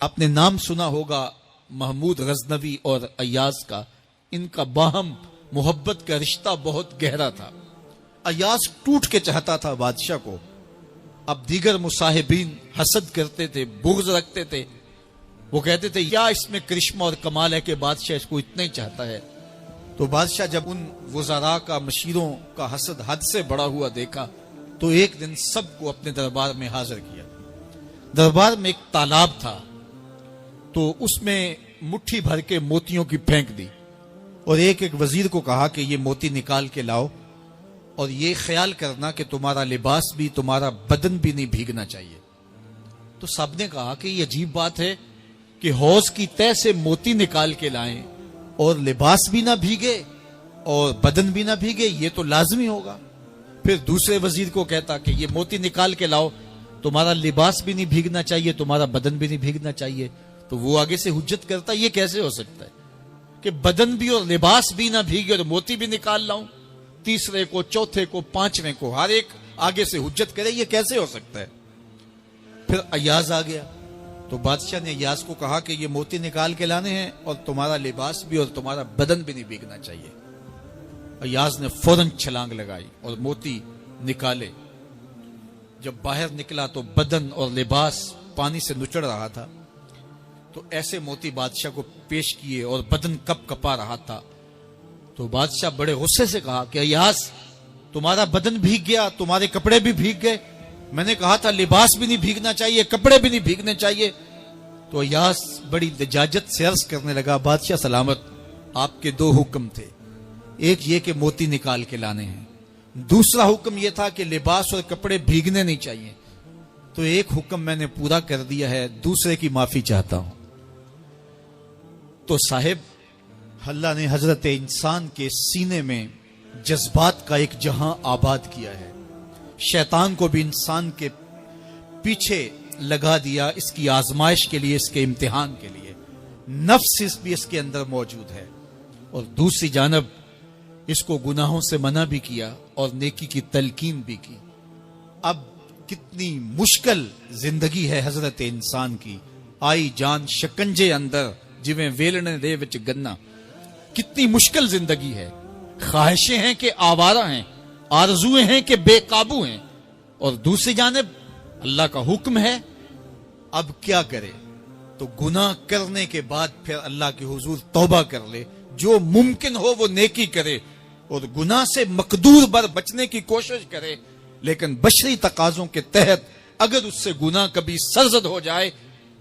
آپ نے نام سنا ہوگا محمود غزنوی اور ایاز کا. ان کا باہم محبت کا رشتہ بہت گہرا تھا. ایاز ٹوٹ کے چاہتا تھا بادشاہ کو. اب دیگر مصاحبین حسد کرتے تھے، بغض رکھتے تھے. وہ کہتے تھے یا اس میں کرشمہ اور کمال ہے کہ بادشاہ اس کو اتنا ہی چاہتا ہے. تو بادشاہ جب ان وزراء کا، مشیروں کا حسد حد سے بڑا ہوا دیکھا تو ایک دن سب کو اپنے دربار میں حاضر کیا. دربار میں ایک تالاب تھا تو اس میں مٹھی بھر کے موتیوں کی پھینک دی اور ایک ایک وزیر کو کہا کہ یہ موتی نکال کے لاؤ اور یہ خیال کرنا کہ تمہارا لباس بھی، تمہارا بدن بھی نہیں بھیگنا چاہیے. تو سب نے کہا کہ یہ عجیب بات ہے کہ حوض کی تہ سے موتی نکال کے لائیں اور لباس بھی نہ بھیگے اور بدن بھی نہ بھیگے، یہ تو لازمی ہوگا. پھر دوسرے وزیر کو کہتا کہ یہ موتی نکال کے لاؤ، تمہارا لباس بھی نہیں بھیگنا چاہیے، تمہارا بدن بھی نہیں بھیگنا چاہیے. تو وہ آگے سے حجت کرتا یہ کیسے ہو سکتا ہے کہ بدن بھی اور لباس بھی نہ بھیگے اور موتی بھی نکال لاؤں. تیسرے کو، چوتھے کو، پانچویں کو، ہر ایک آگے سے حجت کرے یہ کیسے ہو سکتا ہے. پھر ایاز آ گیا تو بادشاہ نے ایاز کو کہا کہ یہ موتی نکال کے لانے ہیں اور تمہارا لباس بھی اور تمہارا بدن بھی نہیں بھیگنا چاہیے. ایاز نے فوراً چھلانگ لگائی اور موتی نکالے. جب باہر نکلا تو بدن اور لباس پانی سے نچڑ رہا تھا. تو ایسے موتی بادشاہ کو پیش کیے اور بدن کپ کپا رہا تھا. تو بادشاہ بڑے غصے سے کہا کہ ایاز تمہارا بدن بھیگ گیا، تمہارے کپڑے بھی بھیگ گئے. میں نے کہا تھا لباس بھی نہیں بھیگنا چاہیے، کپڑے بھی نہیں بھیگنے چاہیے. تو ایاز بڑی لجاجت سے عرض کرنے لگا بادشاہ سلامت، آپ کے دو حکم تھے. ایک یہ کہ موتی نکال کے لانے ہیں، دوسرا حکم یہ تھا کہ لباس اور کپڑے بھیگنے نہیں چاہیے. تو ایک حکم میں نے پورا کر دیا ہے، دوسرے کی معافی چاہتا ہوں. تو صاحب اللہ نے حضرت انسان کے سینے میں جذبات کا ایک جہاں آباد کیا ہے. شیطان کو بھی انسان کے پیچھے لگا دیا اس کی آزمائش کے لیے، اس کے امتحان کے لیے. نفس بھی اس کے اندر موجود ہے اور دوسری جانب اس کو گناہوں سے منع بھی کیا اور نیکی کی تلقین بھی کی. اب کتنی مشکل زندگی ہے حضرت انسان کی. آئی جان شکنجے اندر جویں ویلنے دے وچ گنا. کتنی مشکل زندگی ہے. خواہشیں ہیں کہ آوارہ ہیں، آرزویں ہیں کہ بے قابو ہیں، اور دوسری جانب اللہ کا حکم ہے. اب کیا کرے؟ تو گناہ کرنے کے بعد پھر اللہ کے حضور توبہ کر لے، جو ممکن ہو وہ نیکی کرے اور گناہ سے مقدور بر بچنے کی کوشش کرے. لیکن بشری تقاضوں کے تحت اگر اس سے گناہ کبھی سرزد ہو جائے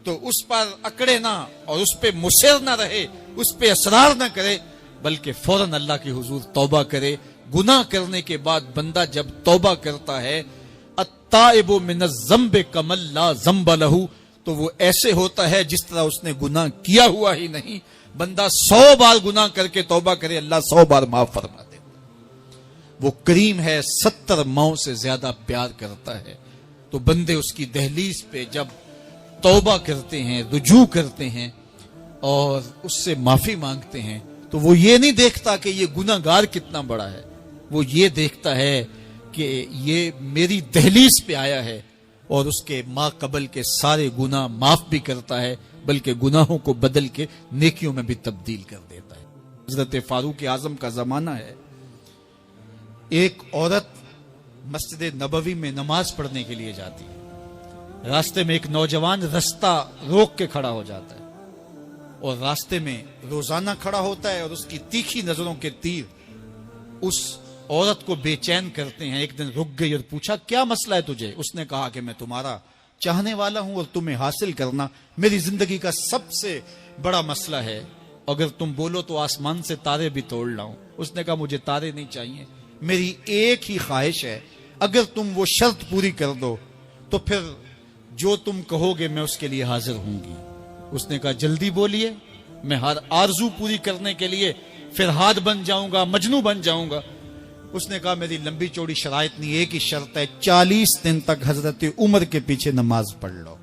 تو اس پر اکڑے نہ اور اس پہ مصر نہ رہے، اس پہ اصرار نہ کرے، بلکہ فوراً اللہ کی حضور توبہ کرے. گناہ کرنے کے بعد بندہ جب توبہ کرتا ہے التائب من الذنب کمن لا ذنب لہ، تو وہ ایسے ہوتا ہے جس طرح اس نے گناہ کیا ہوا ہی نہیں. بندہ 100 بار گناہ کر کے توبہ کرے، اللہ 100 بار معاف فرما دے. وہ کریم ہے، 70 ماؤں سے زیادہ پیار کرتا ہے. تو بندے اس کی دہلیز پہ جب توبہ کرتے ہیں، رجوع کرتے ہیں اور اس سے معافی مانگتے ہیں تو وہ یہ نہیں دیکھتا کہ یہ گناہ گار کتنا بڑا ہے، وہ یہ دیکھتا ہے کہ یہ میری دہلیز پہ آیا ہے اور اس کے ما قبل کے سارے گناہ معاف بھی کرتا ہے، بلکہ گناہوں کو بدل کے نیکیوں میں بھی تبدیل کر دیتا ہے. حضرت فاروق اعظم کا زمانہ ہے. ایک عورت مسجد نبوی میں نماز پڑھنے کے لیے جاتی ہے. راستے میں ایک نوجوان رستہ روک کے کھڑا ہو جاتا ہے اور راستے میں روزانہ کھڑا ہوتا ہے اور اس کی تیکھی نظروں کے تیر اس عورت کو بے چین کرتے ہیں. ایک دن رک گئی اور پوچھا کیا مسئلہ ہے تجھے؟ اس نے کہا کہ میں تمہارا چاہنے والا ہوں اور تمہیں حاصل کرنا میری زندگی کا سب سے بڑا مسئلہ ہے. اگر تم بولو تو آسمان سے تارے بھی توڑ لاؤں. اس نے کہا مجھے تارے نہیں چاہیے، میری ایک ہی خواہش ہے، اگر تم وہ شرط پوری کر دو تو پھر جو تم کہو گے میں اس کے لیے حاضر ہوں گی. اس نے کہا جلدی بولیے، میں ہر آرزو پوری کرنے کے لیے فرہاد بن جاؤں گا، مجنو بن جاؤں گا. اس نے کہا میری لمبی چوڑی شرائط نہیں، ایک ہی شرط ہے، 40 دن تک حضرت عمر کے پیچھے نماز پڑھ لو.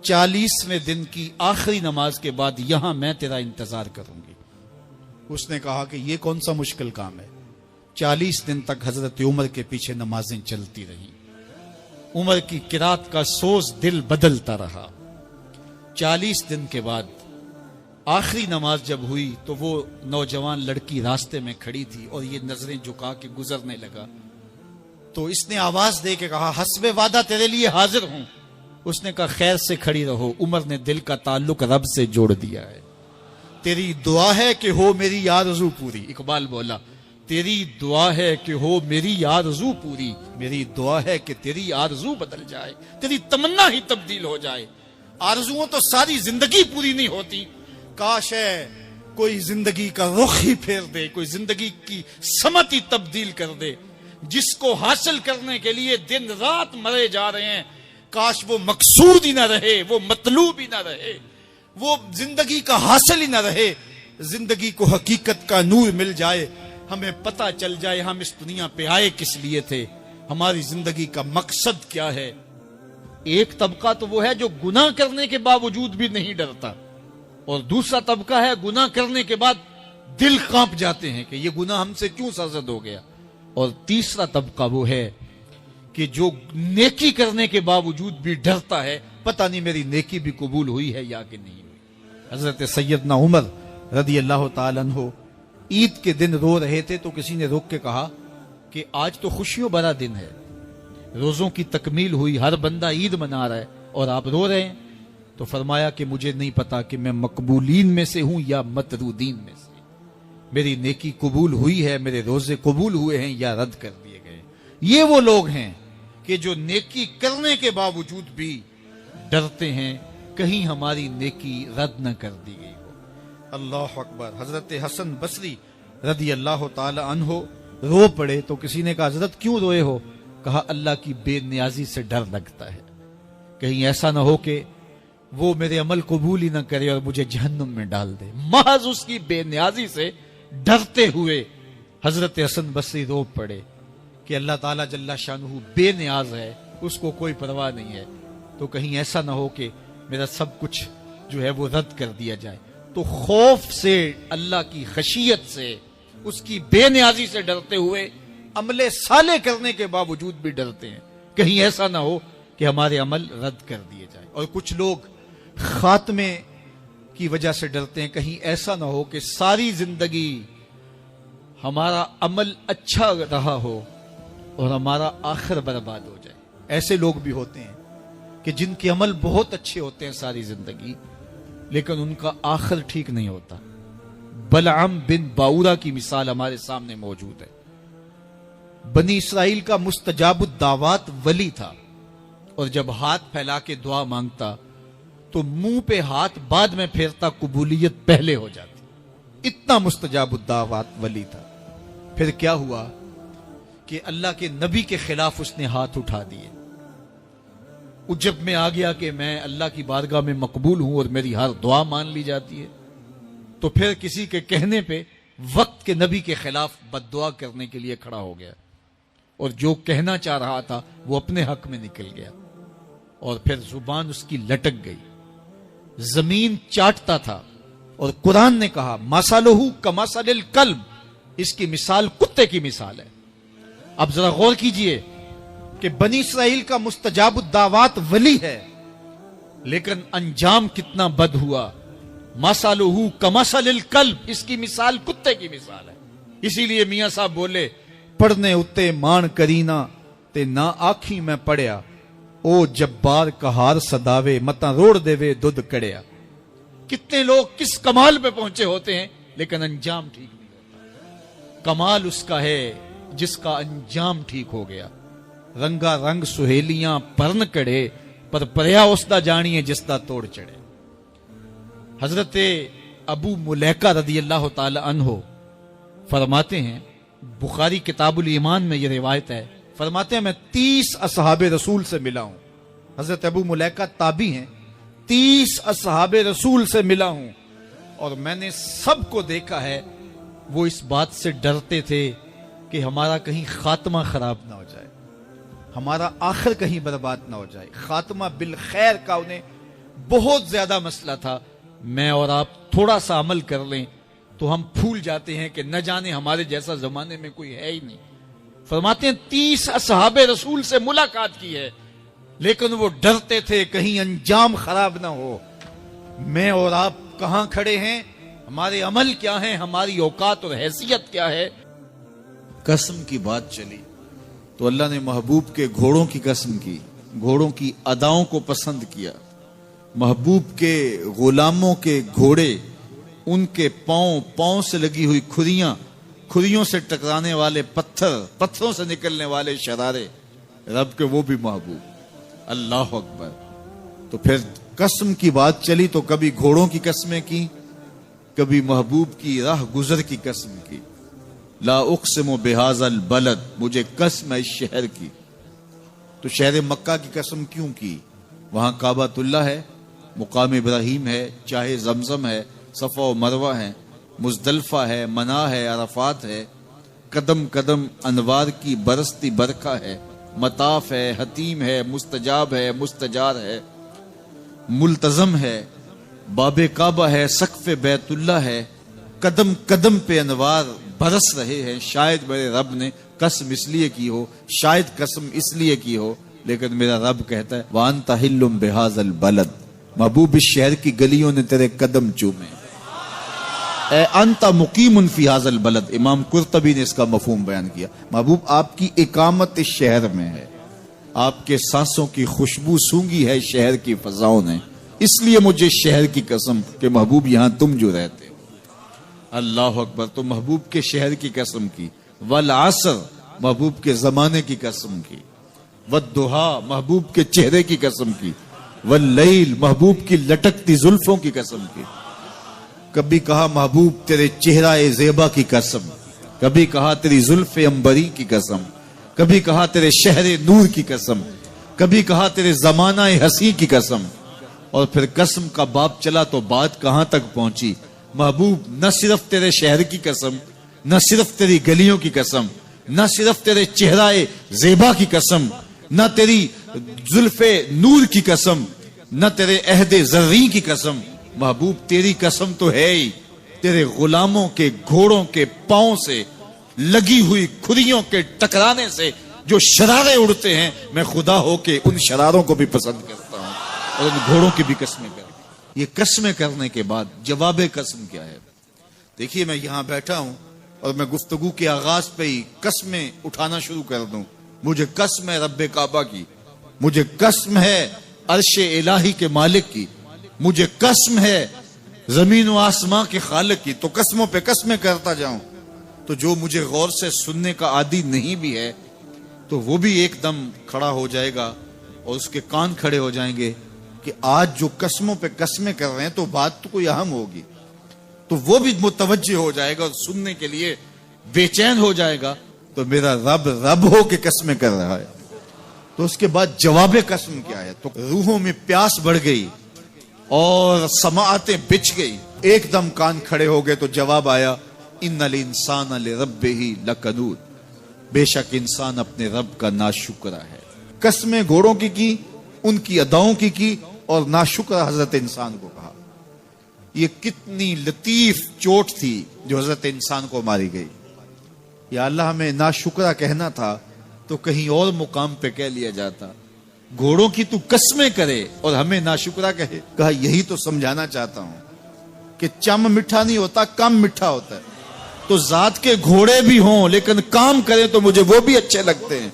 40ویں دن کی آخری نماز کے بعد یہاں میں تیرا انتظار کروں گی. اس نے کہا کہ یہ کون سا مشکل کام ہے. 40 دن تک حضرت عمر کے پیچھے نمازیں چلتی رہیں. عمر کی قرات کا سوز دل بدلتا رہا. 40 دن کے بعد آخری نماز جب ہوئی تو وہ نوجوان لڑکی راستے میں کھڑی تھی اور یہ نظریں جھکا کے گزرنے لگا، تو اس نے آواز دے کے کہا حسب وعدہ تیرے لیے حاضر ہوں۔ اس نے کہا خیر سے کھڑی رہو، عمر نے دل کا تعلق رب سے جوڑ دیا ہے، تیری دعا ہے کہ ہو میری آرزو پوری۔ اقبال بولا تیری دعا ہے کہ ہو میری آرزو پوری، میری دعا ہے کہ تیری آرزو بدل جائے، تیری تمنا ہی تبدیل ہو جائے۔ آرزوؤں تو ساری زندگی پوری نہیں ہوتی، کاش ہے کوئی زندگی کا رخ ہی پھیر دے، کوئی زندگی کی سمت ہی تبدیل کر دے۔ جس کو حاصل کرنے کے لیے دن رات مرے جا رہے ہیں، کاش وہ مقصود ہی نہ رہے، وہ مطلوب ہی نہ رہے، وہ زندگی کا حاصل ہی نہ رہے، زندگی کو حقیقت کا نور مل جائے، ہمیں پتہ چل جائے ہم اس دنیا پہ آئے کس لیے تھے، ہماری زندگی کا مقصد کیا ہے۔ ایک طبقہ تو وہ ہے جو گناہ کرنے کے باوجود بھی نہیں ڈرتا، اور دوسرا طبقہ ہے گناہ کرنے کے بعد دل کانپ جاتے ہیں کہ یہ گناہ ہم سے کیوں سرزد ہو گیا، اور تیسرا طبقہ وہ ہے کہ جو نیکی کرنے کے باوجود بھی ڈرتا ہے پتہ نہیں میری نیکی بھی قبول ہوئی ہے یا کہ نہیں ہوئی۔ حضرت سیدنا عمر رضی اللہ تعالیٰ عنہ عید کے دن رو رہے تھے، تو کسی نے روک کے کہا کہ آج تو خوشیوں بھرا دن ہے، روزوں کی تکمیل ہوئی، ہر بندہ عید منا رہا ہے اور آپ رو رہے ہیں۔ تو فرمایا کہ مجھے نہیں پتا کہ میں مقبولین میں سے ہوں یا مطرودین میں سے، میری نیکی قبول ہوئی ہے، میرے روزے قبول ہوئے ہیں یا رد کر دیے گئے۔ یہ وہ لوگ ہیں کہ جو نیکی کرنے کے باوجود بھی ڈرتے ہیں کہیں ہماری نیکی رد نہ کر دی گئی ہو۔ اللہ اکبر۔ حضرت حسن بصری رضی اللہ تعالی عنہ رو پڑے، تو کسی نے کہا حضرت کیوں روئے ہو؟ کہا اللہ کی بے نیازی سے ڈر لگتا ہے، کہیں ایسا نہ ہو کہ وہ میرے عمل قبول ہی نہ کرے اور مجھے جہنم میں ڈال دے۔ محض اس کی بے نیازی سے ڈرتے ہوئے حضرت حسن بصری رو پڑے کہ اللہ تعالیٰ جل شانہ بے نیاز ہے، اس کو کوئی پرواہ نہیں ہے، تو کہیں ایسا نہ ہو کہ میرا سب کچھ جو ہے وہ رد کر دیا جائے۔ تو خوف سے، اللہ کی خشیت سے، اس کی بے نیازی سے ڈرتے ہوئے عمل صالح کرنے کے باوجود بھی ڈرتے ہیں کہیں ایسا نہ ہو کہ ہمارے عمل رد کر دیے جائے۔ اور کچھ لوگ خاتمے کی وجہ سے ڈرتے ہیں، کہیں ایسا نہ ہو کہ ساری زندگی ہمارا عمل اچھا رہا ہو اور ہمارا آخر برباد ہو جائے۔ ایسے لوگ بھی ہوتے ہیں کہ جن کے عمل بہت اچھے ہوتے ہیں ساری زندگی، لیکن ان کا آخر ٹھیک نہیں ہوتا۔ بلعام بن باورا کی مثال ہمارے سامنے موجود ہے۔ بنی اسرائیل کا مستجاب الدعوات ولی تھا، اور جب ہاتھ پھیلا کے دعا مانگتا تو منہ پہ ہاتھ بعد میں پھیرتا، قبولیت پہلے ہو جاتی، اتنا مستجاب الدعوات ولی تھا۔ پھر کیا ہوا کہ اللہ کے نبی کے خلاف اس نے ہاتھ اٹھا دیے، عجب میں آ گیا کہ میں اللہ کی بارگاہ میں مقبول ہوں اور میری ہر دعا مان لی جاتی ہے۔ تو پھر کسی کے کہنے پہ وقت کے نبی کے خلاف بد دعا کرنے کے لیے کھڑا ہو گیا، اور جو کہنا چاہ رہا تھا وہ اپنے حق میں نکل گیا، اور پھر زبان اس کی لٹک گئی، زمین چاٹتا تھا۔ اور قرآن نے کہا مَثَلُهُ كَمَثَلِ الْكَلْبِ، اس کی مثال کتے کی مثال ہے۔ اب ذرا غور کیجئے کہ بنی اسرائیل کا مستجاب الدعوات ولی ہے، لیکن انجام کتنا بد ہوا۔ مَثَلُهُ كَمَثَلِ الْكَلْبِ، اس کی مثال کتے کی مثال ہے۔ اسی لیے میاں صاحب بولے پڑھنے اتے مان کرینا تے نہ آکھی میں پڑھیا، او جبار کہار صداوے متا روڑ دے وے دودھ کڑیا۔ کتنے لوگ کس کمال پہ پہنچے ہوتے ہیں لیکن انجام ٹھیک نہیں ہوتا۔ کمال اس کا ہے جس کا انجام ٹھیک ہو گیا۔ رنگا رنگ سہیلیاں پرن کڑے، پر پریا اس دا جانیے جس دا توڑ چڑھے۔ حضرت ابو ملیکہ رضی اللہ تعالی عنہ فرماتے ہیں، بخاری کتاب الایمان میں یہ روایت ہے، فرماتے ہیں میں 30 اصحاب رسول سے ملا ہوں۔ حضرت ابو ملیکہ تابعی ہیں، 30 اصحاب رسول سے ملا ہوں، اور میں نے سب کو دیکھا ہے وہ اس بات سے ڈرتے تھے کہ ہمارا کہیں خاتمہ خراب نہ ہو جائے، ہمارا آخر کہیں برباد نہ ہو جائے۔ خاتمہ بالخیر کا انہیں بہت زیادہ مسئلہ تھا۔ میں اور آپ تھوڑا سا عمل کر لیں تو ہم پھول جاتے ہیں کہ نہ جانے ہمارے جیسا زمانے میں کوئی ہے ہی نہیں۔ فرماتے ہیں 30 اصحاب رسول سے ملاقات کی ہے، لیکن وہ ڈرتے تھے کہیں انجام خراب نہ ہو۔ میں اور آپ کہاں کھڑے ہیں، ہمارے عمل کیا ہیں، ہماری اوقات اور حیثیت کیا ہے۔ قسم کی بات چلی تو اللہ نے محبوب کے گھوڑوں کی قسم کی، گھوڑوں کی اداؤں کو پسند کیا۔ محبوب کے غلاموں کے گھوڑے، ان کے پاؤں سے لگی ہوئی کھریوں سے ٹکرانے والے پتھروں سے نکلنے والے شرارے، رب کے وہ بھی محبوب۔ اللہ اکبر۔ تو پھر قسم کی بات چلی تو کبھی گھوڑوں کی قسمیں کی، کبھی محبوب کی راہ گزر کی قسم کی۔ لا اقسم بہذا البلد، مجھے قسم ہے اس شہر کی۔ تو شہر مکہ کی قسم کیوں کی؟ وہاں کعبۃ اللہ ہے، مقام ابراہیم ہے، چاہے زمزم ہے، صفا و مروہ ہے، مزدلفہ ہے، منا ہے، عرفات ہے، قدم قدم انوار کی برستی برکھا ہے، مطاف ہے، حتیم ہے، مستجاب ہے، مستجار ہے، ملتزم ہے، باب کعبہ ہے، سقف بیت اللہ ہے، قدم قدم پہ انوار برس رہے ہیں۔ شاید میرے رب نے قسم اس لیے کی ہو، شاید قسم اس لیے کی ہو، لیکن میرا رب کہتا ہے وَأَنْتَ حِلٌّ بِهَذَا الْبَلَدِ، محبوب اس شہر کی گلیوں نے تیرے قدم چومے۔ اے انت مقیم فی ھذا البلد، امام قرطبی نے اس کا مفہوم بیان کیا۔ محبوب آپ کی اقامت اس شہر میں ہے، آپ کے سانسوں کی خوشبو سونگی ہے شہر کی فضاؤں نے، اس لیے مجھے شہر کی قسم کہ محبوب یہاں تم جو رہتے۔ اللہ اکبر۔ تو محبوب کے شہر کی قسم کی، والعصر، محبوب کے زمانے کی قسم کی، والضحیٰ، محبوب کے چہرے کی قسم کی، واللیل، محبوب کی لٹکتی زلفوں کی قسم کی۔ کبھی کہا محبوب تیرے چہرہ زیبا کی قسم، کبھی کہا تیری زلف عنبری کی قسم، کبھی کہا تیرے شہر نور کی قسم، کبھی کہا تیرے زمانہ حسین کی قسم۔ اور پھر قسم کا باب چلا تو بات کہاں تک پہنچی؟ محبوب نہ صرف تیرے شہر کی قسم، نہ صرف تیری گلیوں کی قسم، نہ صرف تیرے چہرہ زیبا کی قسم، نہ تیری زلف نور کی قسم، نہ تیرے عہد زرعی کی قسم، محبوب تیری قسم تو ہے ہی تیرے غلاموں کے گھوڑوں کے پاؤں سے لگی ہوئی کھریوں کے ٹکرانے سے جو شرارے اڑتے ہیں، میں خدا ہو کے ان شراروں کو بھی پسند کرتا ہوں اور ان گھوڑوں کی بھی قسمیں کرتا ہوں۔ یہ قسمیں کرنے کے بعد جواب قسم کیا ہے؟ دیکھیے میں یہاں بیٹھا ہوں اور میں گفتگو کے آغاز پہ ہی قسمیں اٹھانا شروع کر دوں۔ مجھے قسم ہے رب کعبہ کی، مجھے قسم ہے عرش الہی کے مالک کی، مجھے قسم ہے زمین و آسمان کے خالق کی، تو قسموں پہ قسمیں کرتا جاؤں تو جو مجھے غور سے سننے کا عادی نہیں بھی ہے تو وہ بھی ایک دم کھڑا ہو جائے گا اور اس کے کان کھڑے ہو جائیں گے کہ آج جو قسموں پہ قسمیں کر رہے ہیں تو بات تو کوئی اہم ہوگی، تو وہ بھی متوجہ ہو جائے گا اور سننے کے لیے بے چین ہو جائے گا۔ تو میرا رب ہو کے قسمیں کر رہا ہے۔ تو اس کے بعد جواب قسم کیا ہے؟ تو روحوں میں پیاس بڑھ گئی اور سماعتیں بچھ گئی، ایک دم کان کھڑے ہو گئے تو جواب آیا ان الانسان لربہ لکنود، بے شک انسان اپنے رب کا ناشکرا ہے۔ قسمیں گھوڑوں کی ان کی اداؤں کی اور ناشکرا حضرت انسان کو کہا۔ یہ کتنی لطیف چوٹ تھی جو حضرت انسان کو ماری گئی۔ یا اللہ ہمیں ناشکرا کہنا تھا تو کہیں اور مقام پہ کہہ لیا جاتا، گھوڑوں کی تو قسمیں کرے اور ہمیں ناشکرا کہے۔ کہا یہی تو سمجھانا چاہتا ہوں کہ چم میٹھا نہیں ہوتا، کم میٹھا ہوتا ہے۔ تو ذات کے گھوڑے بھی ہوں لیکن کام کریں تو مجھے وہ بھی اچھے لگتے ہیں،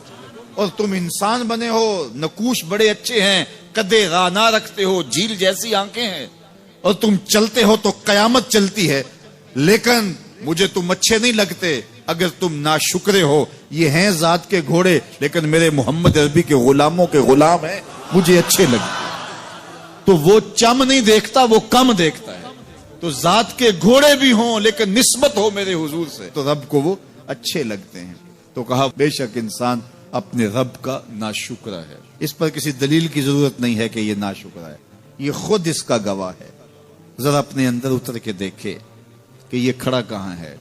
اور تم انسان بنے ہو، نقوش بڑے اچھے ہیں، قدے رانا رکھتے ہو، جھیل جیسی آنکھیں ہیں، اور تم چلتے ہو تو قیامت چلتی ہے، لیکن مجھے تم اچھے نہیں لگتے اگر تم ناشکرے ہو۔ یہ ہیں ذات کے گھوڑے لیکن میرے محمد عربی کے غلاموں کے غلام ہیں، مجھے اچھے لگتے۔ تو وہ چم نہیں دیکھتا، وہ کم دیکھتا ہے۔ تو ذات کے گھوڑے بھی ہوں لیکن نسبت ہو میرے حضور سے تو رب کو وہ اچھے لگتے ہیں۔ تو کہا بے شک انسان اپنے رب کا ناشکرا ہے۔ اس پر کسی دلیل کی ضرورت نہیں ہے کہ یہ ناشکرا ہے، یہ خود اس کا گواہ ہے۔ ذرا اپنے اندر اتر کے دیکھے کہ یہ کھڑا کہاں ہے،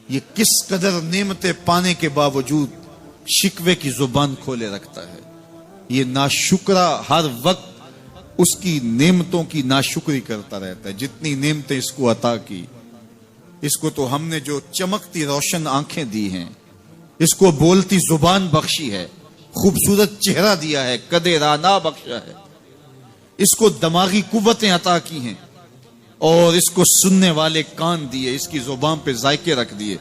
یہ کس قدر نعمتیں پانے کے باوجود شکوے کی زبان کھولے رکھتا ہے۔ یہ ناشکرا ہر وقت اس کی نعمتوں کی ناشکری کرتا رہتا ہے۔ جتنی نعمتیں اس کو عطا کی، اس کو تو ہم نے جو چمکتی روشن آنکھیں دی ہیں، اس کو بولتی زبان بخشی ہے، خوبصورت چہرہ دیا ہے، قد رانا بخشا ہے، اس کو دماغی قوتیں عطا کی ہیں اور اس کو سننے والے کان دیے، اس کی زبان پہ ذائقے رکھ دیے،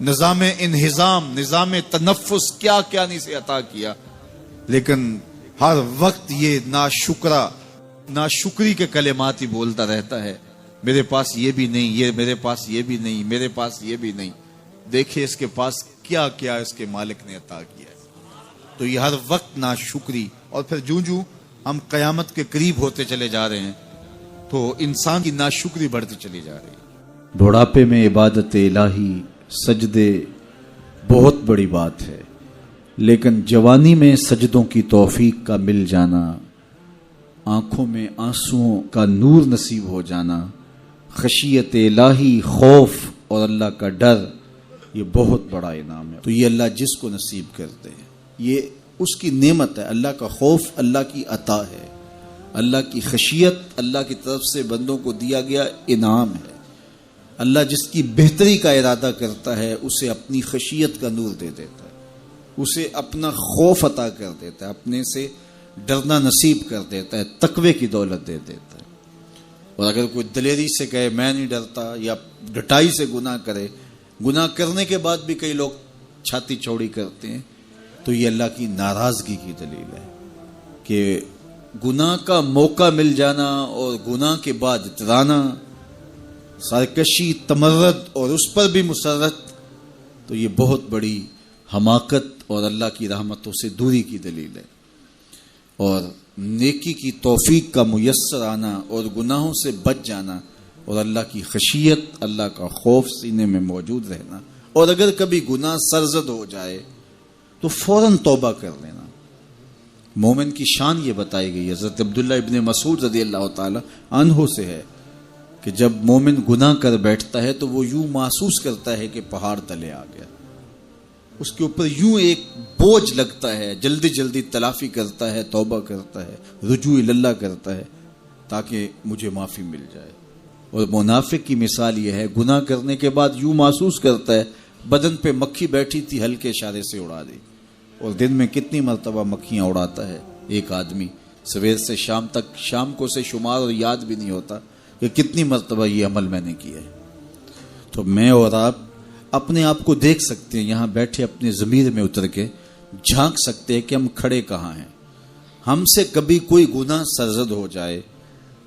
نظام انہضام، نظام تنفس، کیا کیا نہیں سے عطا کیا، لیکن ہر وقت یہ ناشکری کے کلمات ہی بولتا رہتا ہے، میرے پاس یہ بھی نہیں، یہ میرے پاس یہ بھی نہیں، میرے پاس یہ بھی نہیں۔ دیکھیں اس کے پاس کیا کیا اس کے مالک نے عطا کیا ہے۔ تو یہ ہر وقت ناشکری، اور پھر جوں جوں ہم قیامت کے قریب ہوتے چلے جا رہے ہیں تو انسان کی ناشکری بڑھتی چلی جا رہی ہے۔ بڑھاپے میں عبادت الہی، سجدے بہت بڑی بات ہے، لیکن جوانی میں سجدوں کی توفیق کا مل جانا، آنکھوں میں آنسوؤں کا نور نصیب ہو جانا، خشیت الہی، خوف اور اللہ کا ڈر، یہ بہت بڑا انعام ہے۔ تو یہ اللہ جس کو نصیب کرتے ہیں یہ اس کی نعمت ہے۔ اللہ کا خوف اللہ کی عطا ہے، اللہ کی خشیت اللہ کی طرف سے بندوں کو دیا گیا انعام ہے۔ اللہ جس کی بہتری کا ارادہ کرتا ہے اسے اپنی خشیت کا نور دے دیتا ہے، اسے اپنا خوف عطا کر دیتا ہے، اپنے سے ڈرنا نصیب کر دیتا ہے، تقوی کی دولت دے دیتا ہے۔ اور اگر کوئی دلیری سے کہے میں نہیں ڈرتا، یا ڈٹائی سے گناہ کرے، گناہ کرنے کے بعد بھی کئی لوگ چھاتی چوڑی کرتے ہیں، تو یہ اللہ کی ناراضگی کی دلیل ہے کہ گناہ کا موقع مل جانا اور گناہ کے بعد اترانا، سرکشی، تمرد اور اس پر بھی مسرت، تو یہ بہت بڑی حماقت اور اللہ کی رحمتوں سے دوری کی دلیل ہے۔ اور نیکی کی توفیق کا میسر آنا اور گناہوں سے بچ جانا اور اللہ کی خشیت، اللہ کا خوف سینے میں موجود رہنا، اور اگر کبھی گناہ سرزد ہو جائے تو فوراً توبہ کر لینا۔ مومن کی شان یہ بتائی گئی، حضرت عبداللہ ابن مسعود رضی اللہ تعالی عنہ سے ہے کہ جب مومن گناہ کر بیٹھتا ہے تو وہ یوں محسوس کرتا ہے کہ پہاڑ تلے آ گیا، اس کے اوپر یوں ایک بوجھ لگتا ہے، جلدی جلدی تلافی کرتا ہے، توبہ کرتا ہے، رجوع اللہ کرتا ہے تاکہ مجھے معافی مل جائے۔ اور منافق کی مثال یہ ہے، گناہ کرنے کے بعد یوں محسوس کرتا ہے بدن پہ مکھی بیٹھی تھی، ہلکے اشارے سے اڑا دی۔ اور دن میں کتنی مرتبہ مکھیاں اڑاتا ہے ایک آدمی، سویر سے شام تک، شام کو سے شمار اور یاد بھی نہیں ہوتا کہ کتنی مرتبہ یہ عمل میں نے کیا ہے۔ تو میں اور آپ اپنے آپ کو دیکھ سکتے ہیں، یہاں بیٹھے اپنے ضمیر میں اتر کے جھانک سکتے ہیں کہ ہم کھڑے کہاں ہیں۔ ہم سے کبھی کوئی گناہ سرزد ہو جائے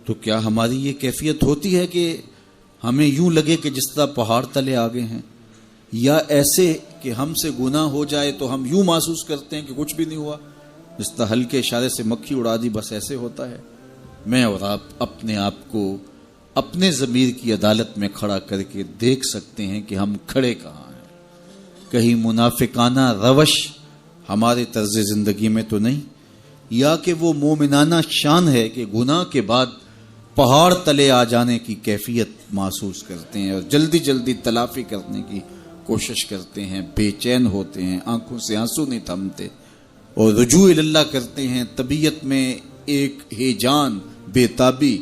تو کیا ہماری یہ کیفیت ہوتی ہے کہ ہمیں یوں لگے کہ جس طرح پہاڑ تلے آ گئے ہیں، یا ایسے کہ ہم سے گناہ ہو جائے تو ہم یوں محسوس کرتے ہیں کہ کچھ بھی نہیں ہوا، جس طرح ہلکے اشارے سے مکھی اڑا دی، بس ایسے ہوتا ہے؟ میں اور آپ اپنے آپ کو اپنے ضمیر کی عدالت میں کھڑا کر کے دیکھ سکتے ہیں کہ ہم کھڑے کہاں ہیں۔ کہیں منافقانہ روش ہمارے طرز زندگی میں تو نہیں، یا کہ وہ مومنانہ شان ہے کہ گناہ کے بعد پہاڑ تلے آ جانے کی کیفیت محسوس کرتے ہیں اور جلدی جلدی تلافی کرنے کی کوشش کرتے ہیں، بے چین ہوتے ہیں، آنکھوں سے آنسو نہیں تھمتے اور رجوع اللہ کرتے ہیں، طبیعت میں ایک ہیجان، بے تابی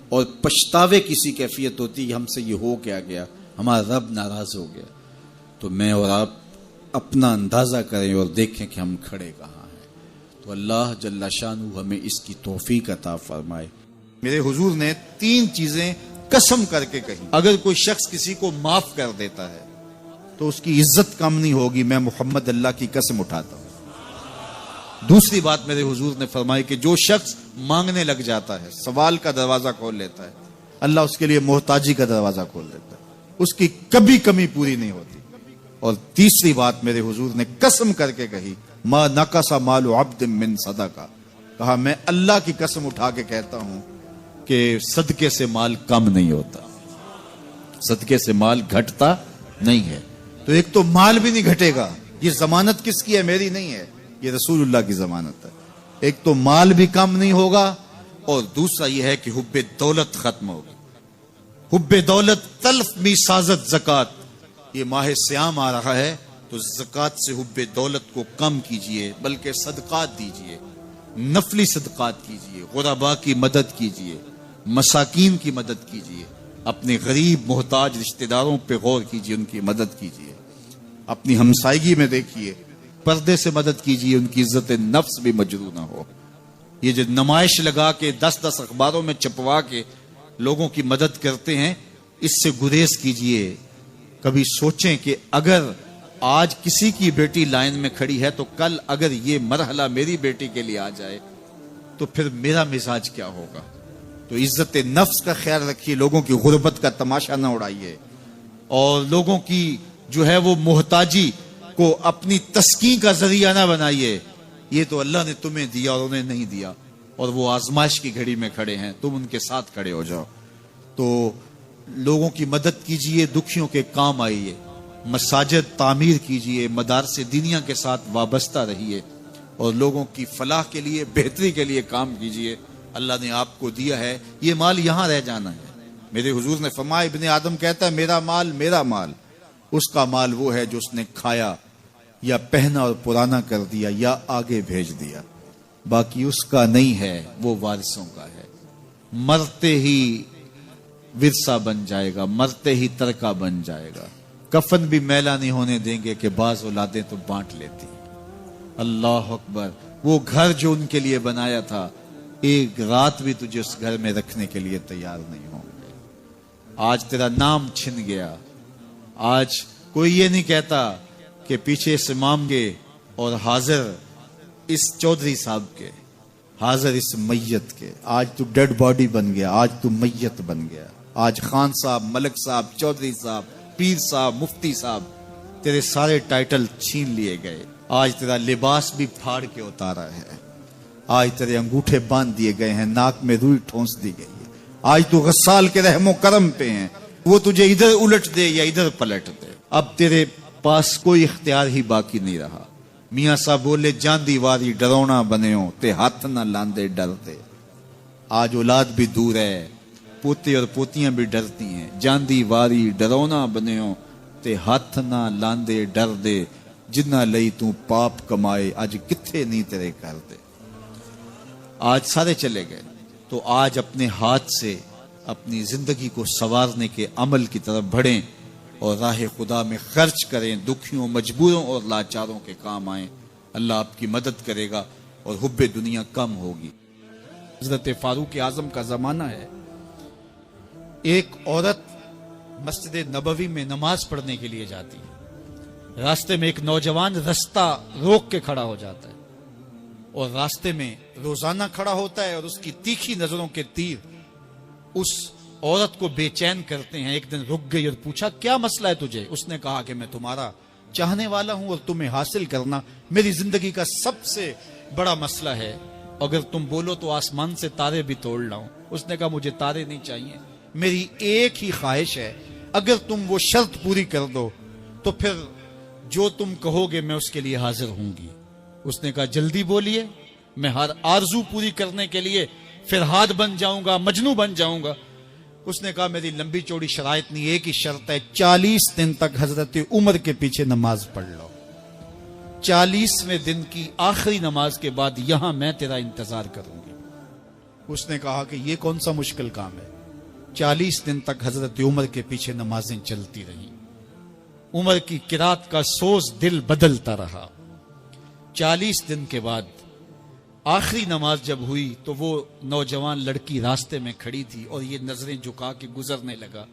اور پچھتاوے کسی کیفیت ہوتی ہے، ہم سے یہ ہو کیا گیا، ہمارا رب ناراض ہو گیا۔ تو میں اور آپ اپنا اندازہ کریں اور دیکھیں کہ ہم کھڑے کہاں ہیں۔ تو اللہ جل شانہ ہمیں اس کی توفیق عطا فرمائے۔ میرے حضور نے 3 چیزیں قسم کر کے کہی، اگر کوئی شخص کسی کو معاف کر دیتا ہے تو اس کی عزت کم نہیں ہوگی، میں محمد اللہ کی قسم اٹھاتا ہوں۔ دوسری بات میرے حضور نے فرمائی کہ جو شخص مانگنے لگ جاتا ہے، سوال کا دروازہ کھول لیتا ہے، اللہ اس کے لیے محتاجی کا دروازہ کھول دیتا ہے، اس کی کبھی کمی پوری نہیں ہوتی۔ اور تیسری بات میرے حضور نے قسم کر کے کہی، ما نقص مال عبد من صدقہ، کہا میں اللہ کی قسم اٹھا کے کہتا ہوں کہ صدقے سے مال کم نہیں ہوتا، صدقے سے مال گھٹتا نہیں ہے۔ تو ایک تو مال بھی نہیں گھٹے گا، یہ ضمانت کس کی ہے؟ میری نہیں ہے، یہ رسول اللہ کی ضمانت ہے۔ ایک تو مال بھی کم نہیں ہوگا، اور دوسرا یہ ہے کہ حب دولت ختم ہوگی۔ حب دولت تلف می سازت زکات، یہ ماہ سیام آ رہا ہے تو زکات سے حب دولت کو کم کیجئے، بلکہ صدقات دیجئے، نفلی صدقات کیجئے، غرباء کی مدد کیجئے، مساکین کی مدد کیجئے، اپنے غریب محتاج رشتہ داروں پہ غور کیجئے، ان کی مدد کیجئے، اپنی ہمسائیگی میں دیکھیے، پردے سے مدد کیجئے، ان کی عزت نفس بھی مجروح نہ ہو۔ یہ جو نمائش لگا کے 10 اخباروں میں چھپوا کے لوگوں کی مدد کرتے ہیں، اس سے گریز کیجئے. کبھی سوچیں کہ اگر آج کسی کی بیٹی لائن میں کھڑی ہے تو کل اگر یہ مرحلہ میری بیٹی کے لیے آ جائے تو پھر میرا مزاج کیا ہوگا. تو عزت نفس کا خیال رکھیے، لوگوں کی غربت کا تماشا نہ اڑائیے، اور لوگوں کی جو ہے وہ محتاجی کو اپنی تسکین کا ذریعہ نہ بنائیے. یہ تو اللہ نے تمہیں دیا اور انہیں نہیں دیا، اور وہ آزمائش کی گھڑی میں کھڑے ہیں، تم ان کے ساتھ کھڑے ہو جاؤ. تو لوگوں کی مدد کیجئے، دکھیوں کے کام آئیے، مساجد تعمیر کیجئے، مدارس دینیہ کے ساتھ وابستہ رہیے، اور لوگوں کی فلاح کے لیے، بہتری کے لیے کام کیجئے. اللہ نے آپ کو دیا ہے، یہ مال یہاں رہ جانا ہے. میرے حضور نے فرمایا، ابن آدم کہتا ہے میرا مال میرا مال. اس کا مال وہ ہے جو اس نے کھایا یا پہنا اور پرانا کر دیا یا آگے بھیج دیا، باقی اس کا نہیں ہے، وہ وارثوں کا ہے. مرتے ہی ورثہ بن جائے گا، مرتے ہی ترکہ بن جائے گا. کفن بھی میلا نہیں ہونے دیں گے کہ بعض اولادیں تو بانٹ لیتی. اللہ اکبر. وہ گھر جو ان کے لیے بنایا تھا، ایک رات بھی تجھے اس گھر میں رکھنے کے لیے تیار نہیں ہوں گے. آج تیرا نام چھن گیا. آج کوئی یہ نہیں کہتا کہ پیچھے اس امام کے اور حاضر اس چودھری صاحب کے، حاضر اس میت کے. آج تو ڈیڈ باڈی بن گیا، آج تو میت بن گیا. آج خان صاحب، ملک صاحب، چودھری صاحب، پیر صاحب، مفتی صاحب، تیرے سارے ٹائٹل چھین لیے گئے. آج تیرا لباس بھی پھاڑ کے اتارا ہے. آج تیرے انگوٹھے باندھ دیے گئے ہیں، ناک میں روئی ٹھونس دی گئی ہے. آج تو غسال کے رحم و کرم پہ ہیں، وہ تجھے ادھر الٹ دے یا ادھر پلٹ دے. اب تیرے پاس کوئی اختیار ہی باقی نہیں رہا. میاں صاحب بولے، جان دیواری ڈرونا بنےو تے ہاتھ نہ لاندے ڈرتے. آج اولاد بھی دور ہے، پوتے اور پوتیاں بھی ڈرتی ہیں. جان دیواری ڈرونا بنےو تے ہاتھ نہ لاندے ڈر دے. جنہ لئی تو پاپ کمائے اج کتھے نہیں تیرے کر دے. آج سارے چلے گئے، تو آج اپنے ہاتھ سے اپنی زندگی کو سنوارنے کے عمل کی طرف بڑھیں اور راہ خدا میں خرچ کریں، دکھیوں، مجبوروں اور لاچاروں کے کام آئیں. اللہ آپ کی مدد کرے گا اور حب دنیا کم ہوگی. حضرت فاروق اعظم کا زمانہ ہے. ایک عورت مسجد نبوی میں نماز پڑھنے کے لیے جاتی ہے. راستے میں ایک نوجوان رستہ روک کے کھڑا ہو جاتا ہے، اور راستے میں روزانہ کھڑا ہوتا ہے، اور اس کی تیکھی نظروں کے تیر اس عورت کو بے چین کرتے ہیں. ایک دن رک گئی اور پوچھا، کیا مسئلہ ہے تجھے؟ اس نے کہا کہ میں تمہارا چاہنے والا ہوں اور تمہیں حاصل کرنا میری زندگی کا سب سے بڑا مسئلہ ہے. اگر تم بولو تو آسمان سے تارے بھی توڑ لاؤں. اس نے کہا، مجھے تارے نہیں چاہیے، میری ایک ہی خواہش ہے، اگر تم وہ شرط پوری کر دو تو پھر جو تم کہو گے میں اس کے لیے حاضر ہوں گی. اس نے کہا، جلدی بولیے، میں ہر آرزو پوری کرنے کے لیے فرہاد بن جاؤں گا، مجنوں بن جاؤں گا. اس نے کہا، میری لمبی چوڑی شرائط نہیں، ایک ہی شرط ہے، 40 دن تک حضرت عمر کے پیچھے نماز پڑھ لو. 40ویں دن کی آخری نماز کے بعد یہاں میں تیرا انتظار کروں گی. اس نے کہا کہ یہ کون سا مشکل کام ہے. 40 دن تک حضرت عمر کے پیچھے نمازیں چلتی رہیں. عمر کی قرات کا سوز دل بدلتا رہا. 40 دن کے بعد آخری نماز جب ہوئی تو وہ نوجوان لڑکی راستے میں کھڑی تھی اور یہ نظریں جھکا کے گزرنے لگا.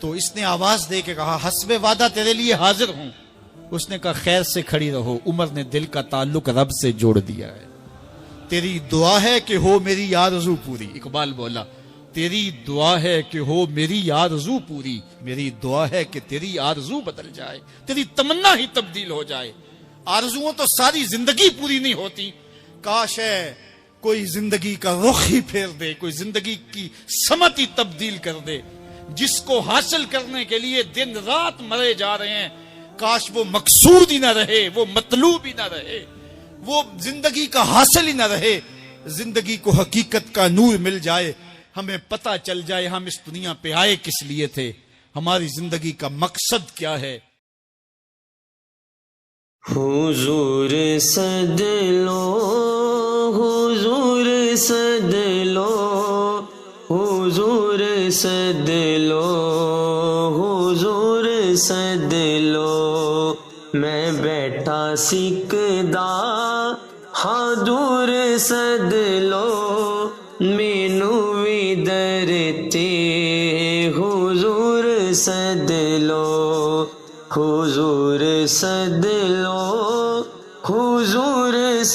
تو اس نے آواز دے کے کہا، حسب وعدہ تیرے لیے حاضر ہوں. اس نے کہا، خیر سے کھڑی رہو، عمر نے دل کا تعلق رب سے جوڑ دیا ہے. تیری دعا ہے کہ ہو میری آرزو پوری. اقبال بولا، تیری دعا ہے کہ ہو میری آرزو پوری. میری دعا ہے کہ تیری آرزو بدل جائے، تیری تمنا ہی تبدیل ہو جائے. آرزوؤں تو ساری زندگی پوری نہیں ہوتی. کاش ہے کوئی زندگی کا رخ ہی پھیر دے، کوئی زندگی کی سمت ہی تبدیل کر دے. جس کو حاصل کرنے کے لیے دن رات مرے جا رہے ہیں، کاش وہ مقصود ہی نہ رہے، وہ مطلوب ہی نہ رہے، وہ زندگی کا حاصل ہی نہ رہے. زندگی کو حقیقت کا نور مل جائے، ہمیں پتہ چل جائے ہم اس دنیا پہ آئے کس لیے تھے، ہماری زندگی کا مقصد کیا ہے. حضور سد لو، حضور سد لو، حضور سد لو، حضور سد لو. میں بیٹھا سکدا حضور سد لو مینو وی درتے حضور سد لو حضور سد لو حضور